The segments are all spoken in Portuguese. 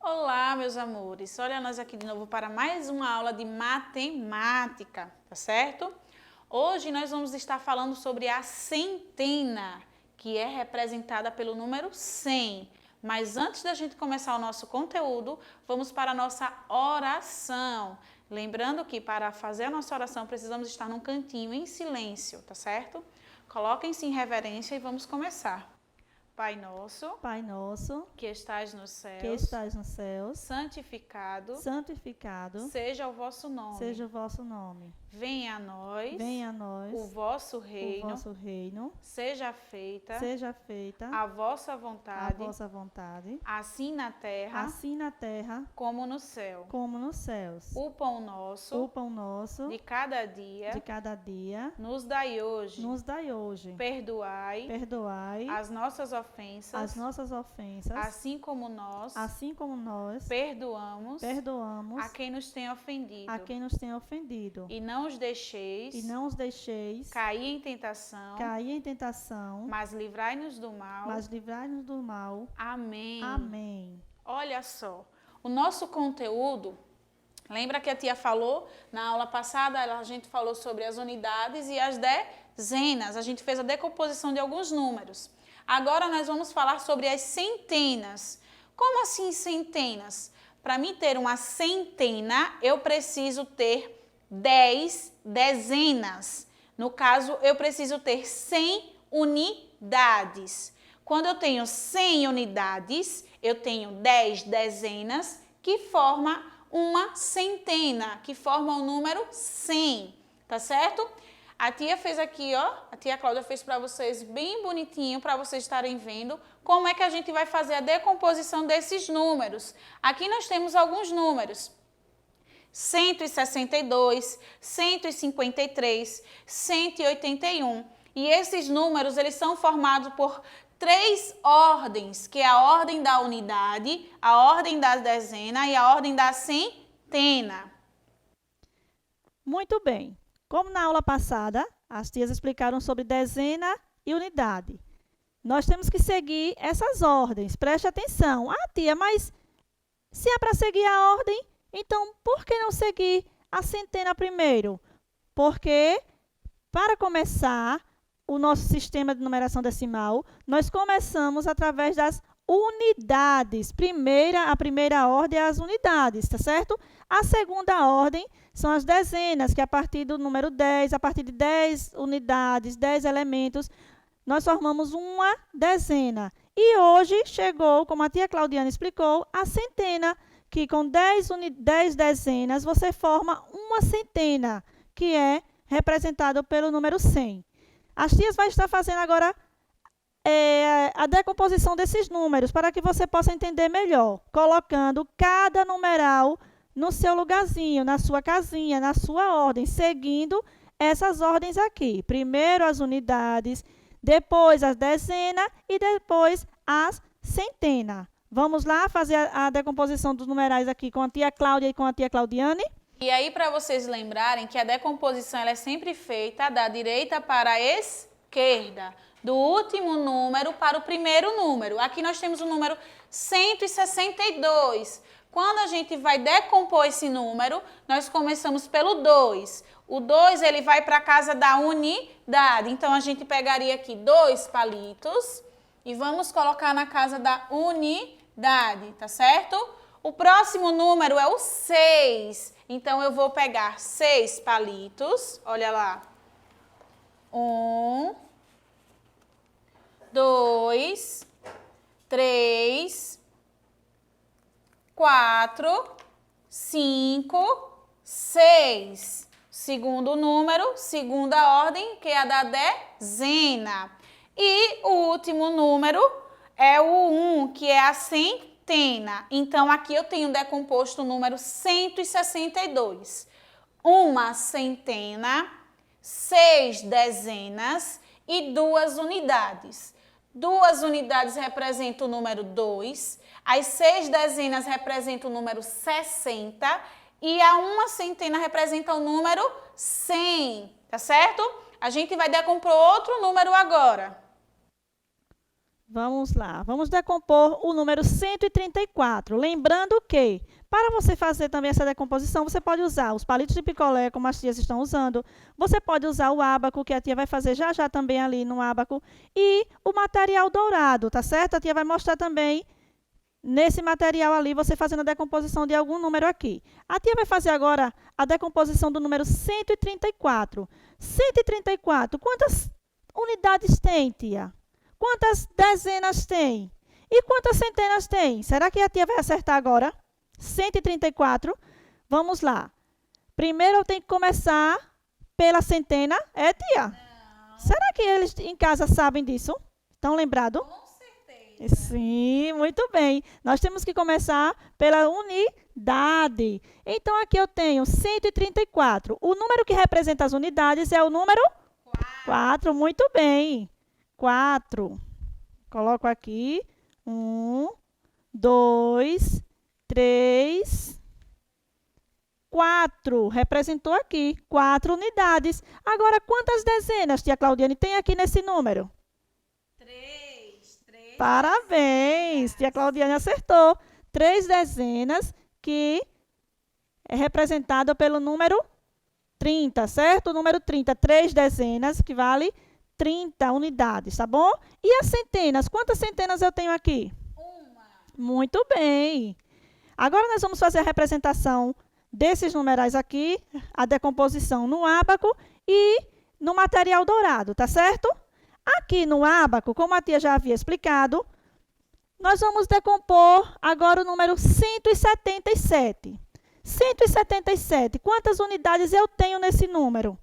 Olá, meus amores! Olha nós aqui de novo para mais uma aula de matemática, tá certo? Hoje nós vamos estar falando sobre a centena, que é representada pelo número 100. Mas antes da gente começar o nosso conteúdo, vamos para a nossa oração. Lembrando que para fazer a nossa oração precisamos estar num cantinho em silêncio, tá certo? Coloquem-se em reverência e vamos começar. Pai nosso, que estás nos céus, santificado, seja o vosso nome. Venha a nós, o vosso reino, seja feita a vossa vontade, assim na terra, como nos céus. O pão nosso, de cada dia, nos dai hoje. Perdoai as nossas ofensas, assim como nós perdoamos a quem nos tem ofendido. E não os deixeis cair em tentação, mas livrai-nos do mal. Amém. Olha só, o nosso conteúdo, lembra que a tia falou na aula passada, a gente falou sobre as unidades e as dezenas, a gente fez a decomposição de alguns números. Agora nós vamos falar sobre as centenas. Como assim centenas? Para mim ter uma centena, eu preciso ter 10 dezenas. No caso, eu preciso ter 100 unidades. Quando eu tenho 100 unidades, eu tenho 10 dezenas, que forma uma centena, que forma o número 100, tá certo? A tia fez aqui, ó, a tia Cláudia fez para vocês bem bonitinho, para vocês estarem vendo como é que a gente vai fazer a decomposição desses números. Aqui nós temos alguns números: 162, 153, 181. E esses números, eles são formados por 3 ordens, que é a ordem da unidade, a ordem da dezena e a ordem da centena. Muito bem. Como na aula passada, as tias explicaram sobre dezena e unidade. Nós temos que seguir essas ordens. Preste atenção. Ah, tia, mas se é para seguir a ordem, então por que não seguir a centena primeiro? Porque, para começar o nosso sistema de numeração decimal, nós começamos através das unidades. A primeira ordem é as unidades, tá certo? A segunda ordem são as dezenas, que a partir do número 10, a partir de 10 unidades, 10 elementos, nós formamos uma dezena. E hoje chegou, como a tia Claudiana explicou, a centena, que com 10 dezenas você forma uma centena, que é representado pelo número 100. As tias vão estar fazendo agora a decomposição desses números, para que você possa entender melhor, colocando cada numeral no seu lugarzinho, na sua casinha, na sua ordem, seguindo essas ordens aqui. Primeiro as unidades, depois as dezenas e depois as centenas. Vamos lá fazer a decomposição dos numerais aqui com a tia Cláudia e com a tia Claudiane? E aí, para vocês lembrarem que a decomposição ela é sempre feita da direita para a esquerda, do último número para o primeiro número. Aqui nós temos o número 162. Quando a gente vai decompor esse número, nós começamos pelo 2. O 2 ele vai para a casa da unidade. Então, a gente pegaria aqui 2 palitos e vamos colocar na casa da unidade, tá certo? O próximo número é o 6. Então, eu vou pegar 6 palitos. Olha lá. 1, 2, 3, 4, 5, 6. Segundo número, segunda ordem, que é a da dezena. E o último número é o 1, que é a centena. Então, aqui eu tenho decomposto o número 162. Uma centena, 6 dezenas e 2 unidades. 2 unidades representam o número 2, as 6 dezenas representam o número 60 e a uma centena representa o número 100, tá certo? A gente vai decompor outro número agora. Vamos lá, vamos decompor o número 134. Lembrando que, para você fazer também essa decomposição, você pode usar os palitos de picolé, como as tias estão usando. Você pode usar o ábaco, que a tia vai fazer já já também ali no ábaco. E o material dourado, tá certo? A tia vai mostrar também, nesse material ali, você fazendo a decomposição de algum número aqui. A tia vai fazer agora a decomposição do número 134. 134, quantas unidades tem, tia? Quantas dezenas tem? E quantas centenas tem? Será que a tia vai acertar agora? 134. Vamos lá. Primeiro eu tenho que começar pela centena. É, tia? Não. Será que eles em casa sabem disso? Estão lembrados? Com certeza. Sim, muito bem. Nós temos que começar pela unidade. Então, aqui eu tenho 134. O número que representa as unidades é o número 4. Muito bem. 4. Coloco aqui. 1, 2, 3, 4. Representou aqui 4 unidades. Agora, quantas dezenas, tia Claudiane, tem aqui nesse número? 3. Parabéns, tia Claudiane acertou. 3 dezenas, que é representado pelo número 30, certo? O número 30, 3 dezenas, que vale 30 unidades, tá bom? E as centenas? Quantas centenas eu tenho aqui? Uma. Muito bem. Agora nós vamos fazer a representação desses numerais aqui, a decomposição no ábaco e no material dourado, tá certo? Aqui no ábaco, como a tia já havia explicado, nós vamos decompor agora o número 177. 177, quantas unidades eu tenho nesse número?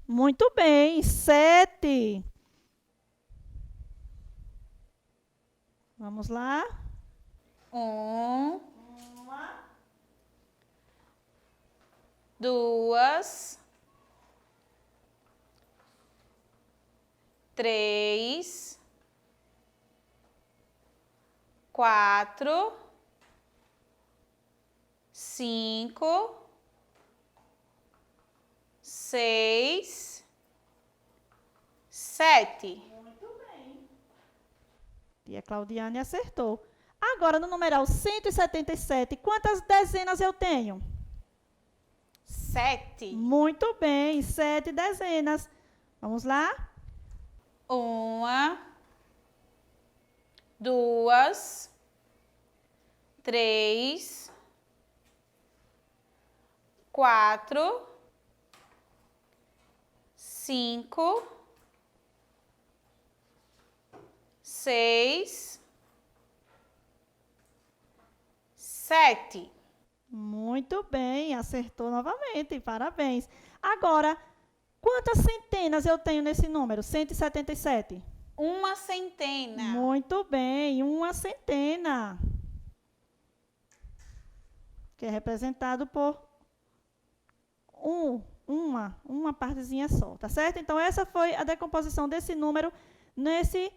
Muito bem, 7. Vamos lá. 1, 2, 3, 4, 5, 6, 7. Muito bem. E a Claudiane acertou. Agora, no numeral 177, quantas dezenas eu tenho? 7. Muito bem, 7 dezenas. Vamos lá? 1, 2, 3, 4, 5, 6, 7. Muito bem, acertou novamente. Parabéns. Agora, quantas centenas eu tenho nesse número? 177. Uma centena. Muito bem, uma centena. Que é representado por uma partezinha só, tá certo? Então, essa foi a decomposição desse número nesse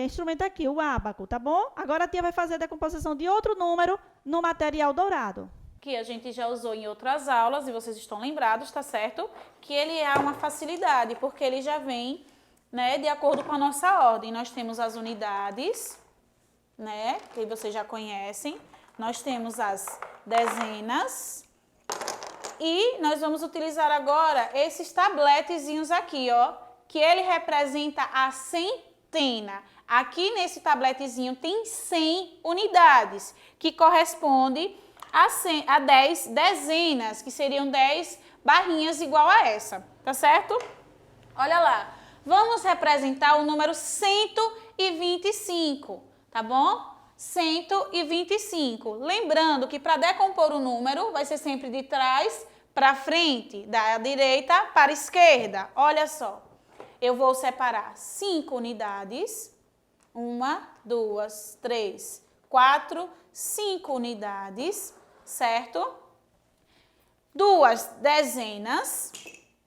instrumento aqui, o ábaco, tá bom? Agora a tia vai fazer a decomposição de outro número no material dourado. Que a gente já usou em outras aulas, e vocês estão lembrados, tá certo? Que ele é uma facilidade, porque ele já vem, né, de acordo com a nossa ordem. Nós temos as unidades, né, que vocês já conhecem. Nós temos as dezenas. E nós vamos utilizar agora esses tabletezinhos aqui, ó, que ele representa a centena. Aqui nesse tabletezinho tem 100 unidades, que corresponde a 10 dezenas, que seriam 10 barrinhas igual a essa, tá certo? Olha lá, vamos representar o número 125, tá bom? 125. Lembrando que para decompor o número, vai ser sempre de trás para frente, da direita para a esquerda. Olha só, eu vou separar 5 unidades. 1, 2, 3, 4, 5 unidades, certo? 2 dezenas,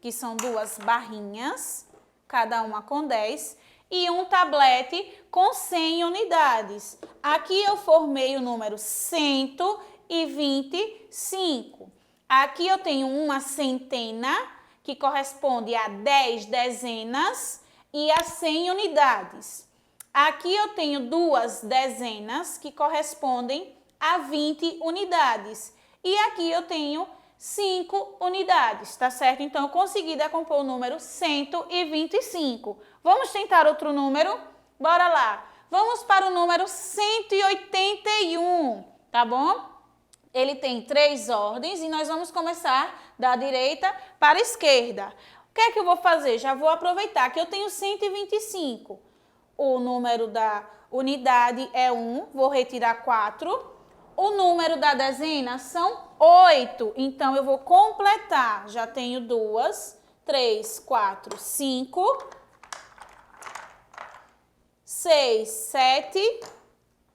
que são 2 barrinhas, cada uma com 10. E um tablete com 100 unidades. Aqui eu formei o número 125. e 25. Aqui eu tenho uma centena, que corresponde a 10 dezenas e a 100 unidades. Aqui eu tenho 2 dezenas, que correspondem a 20 unidades. E aqui eu tenho 5 unidades, tá certo? Então, eu consegui decompor o número 125. Vamos tentar outro número? Bora lá. Vamos para o número 181, tá bom? Ele tem 3 ordens e nós vamos começar da direita para a esquerda. O que é que eu vou fazer? Já vou aproveitar que eu tenho 125. O número da unidade é 1, vou retirar 4. O número da dezena são 8, então eu vou completar. Já tenho 2, 3, 4, 5, 6, 7,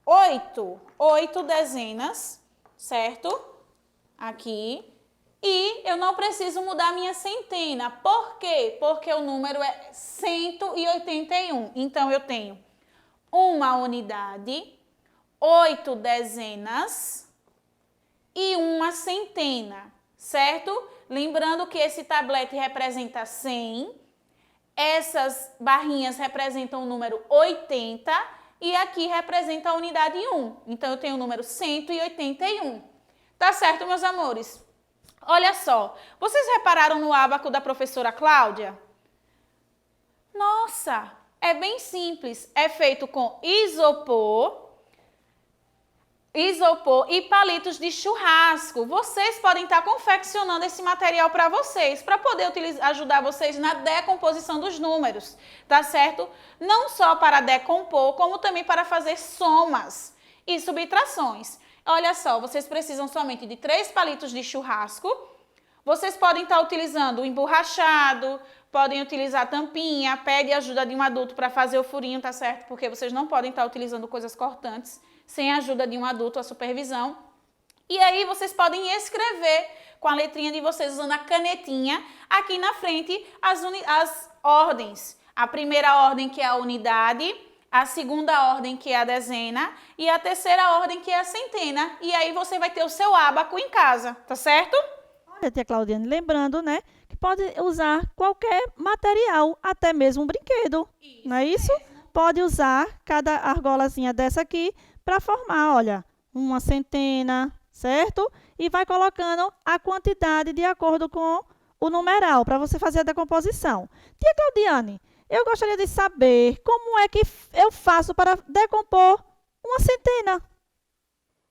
8. 8 dezenas, certo? Aqui. E eu não preciso mudar minha centena. Por quê? Porque o número é 181. Então, eu tenho uma unidade, 8 dezenas e uma centena, certo? Lembrando que esse tablete representa 100, essas barrinhas representam o número 80 e aqui representa a unidade 1. Então, eu tenho o número 181. Tá certo, meus amores? Olha só, vocês repararam no ábaco da professora Cláudia? Nossa, é bem simples. É feito com isopor e palitos de churrasco. Vocês podem estar confeccionando esse material para vocês, para poder ajudar vocês na decomposição dos números, tá certo? Não só para decompor, como também para fazer somas e subtrações. Olha só, vocês precisam somente de 3 palitos de churrasco. Vocês podem estar utilizando o emborrachado, podem utilizar tampinha, pede ajuda de um adulto para fazer o furinho, tá certo? Porque vocês não podem estar utilizando coisas cortantes sem a ajuda de um adulto, a supervisão. E aí vocês podem escrever com a letrinha de vocês usando a canetinha aqui na frente as ordens. A primeira ordem que é a unidade, a segunda ordem que é a dezena e a terceira ordem que é a centena. E aí você vai ter o seu ábaco em casa, tá certo? Olha, tia Claudiane, lembrando, né, que pode usar qualquer material, até mesmo um brinquedo, isso, não é isso? Pode usar cada argolazinha dessa aqui para formar, olha, uma centena, certo? E vai colocando a quantidade de acordo com o numeral, para você fazer a decomposição. Tia Claudiane, eu gostaria de saber como é que eu faço para decompor uma centena.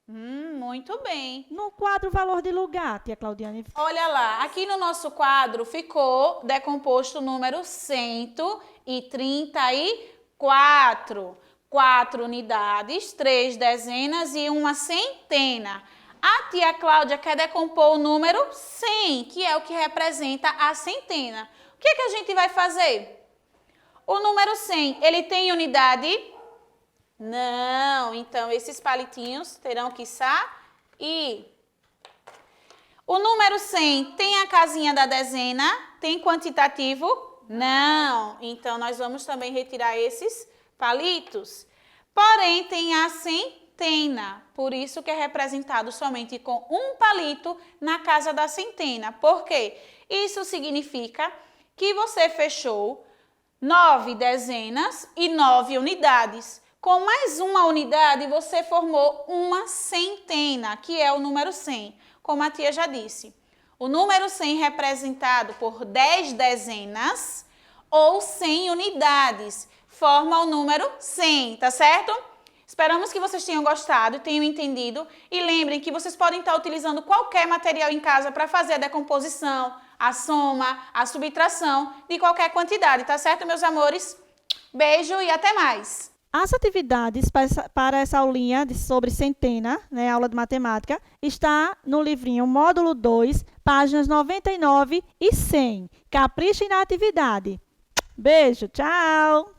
Muito bem. No quadro valor de lugar, tia Claudiane. Olha lá, aqui no nosso quadro ficou decomposto o número 134. 4 unidades, 3 dezenas e uma centena. A tia Cláudia quer decompor o número 100, que é o que representa a centena. O que é que a gente vai fazer? O número 100, ele tem unidade? Não, então esses palitinhos terão que sair. O número 100 tem a casinha da dezena? Tem quantitativo? Não, então nós vamos também retirar esses palitos. Porém, tem a centena, por isso que é representado somente com um palito na casa da centena. Por quê? Isso significa que você fechou 9 dezenas e 9 unidades. Com mais uma unidade, você formou uma centena, que é o número 100, como a tia já disse. O número 100 representado por 10 dezenas ou 100 unidades forma o número 100, tá certo? Esperamos que vocês tenham gostado, tenham entendido e lembrem que vocês podem estar utilizando qualquer material em casa para fazer a decomposição, a soma, a subtração de qualquer quantidade, tá certo, meus amores? Beijo e até mais! As atividades para essa aulinha sobre centena, né, aula de matemática, está no livrinho módulo 2, páginas 99 e 100. Caprichem na atividade. Beijo, tchau!